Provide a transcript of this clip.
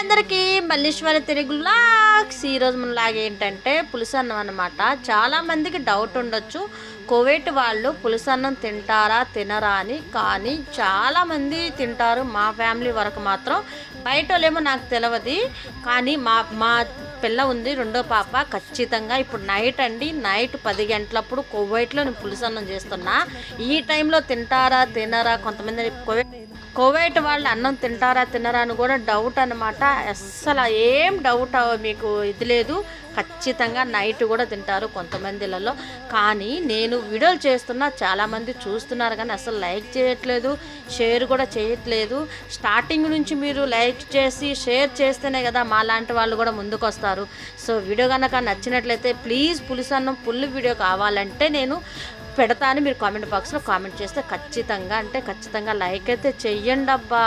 అందరికీ మల్లీశ్వరి తెలుగు వ్లాగ్స్. ఈరోజు మన లాగ్ ఏంటంటే పులుసన్నం అనమాట. చాలామందికి డౌట్ ఉండొచ్చు, కువైట్ వాళ్ళు పులుసన్నం తింటారా తినరా అని. కానీ చాలామంది తింటారు. మా ఫ్యామిలీ వరకు మాత్రం, బయట వాళ్ళేమో నాకు తెలియదు. కానీ మా పిల్ల ఉంది, రెండో పాప, ఖచ్చితంగా ఇప్పుడు నైట్ అండి, నైట్ 10 గంటలప్పుడు కువైట్లో నేను పులుసన్నం చేస్తున్నా. ఈ టైంలో తింటారా తినరా, కొంతమంది కువైట్ వాళ్ళు అన్నం తింటారా తినరా అని కూడా డౌట్ అనమాట. అస్సలు ఏం డౌట్ మీకు ఇది లేదు, ఖచ్చితంగా నైట్ కూడా తింటారు కొంతమందిలలో. కానీ నేను వీడియోలు చేస్తున్నా, చాలామంది చూస్తున్నారు కానీ అసలు లైక్ చేయట్లేదు, షేర్ కూడా చేయట్లేదు. స్టార్టింగ్ నుంచి మీరు లైక్ చేసి షేర్ చేస్తేనే కదా మా లాంటి వాళ్ళు కూడా ముందుకు వస్తారు. సో వీడియో కనుక నచ్చినట్లయితే ప్లీజ్ పులుసన్నం ఫుల్ వీడియో కావాలంటే నేను పెడతాను. మీరు కామెంట్ బాక్స్లో కామెంట్ చేస్తే ఖచ్చితంగా లైక్ అయితే చెయ్యండి అబ్బా.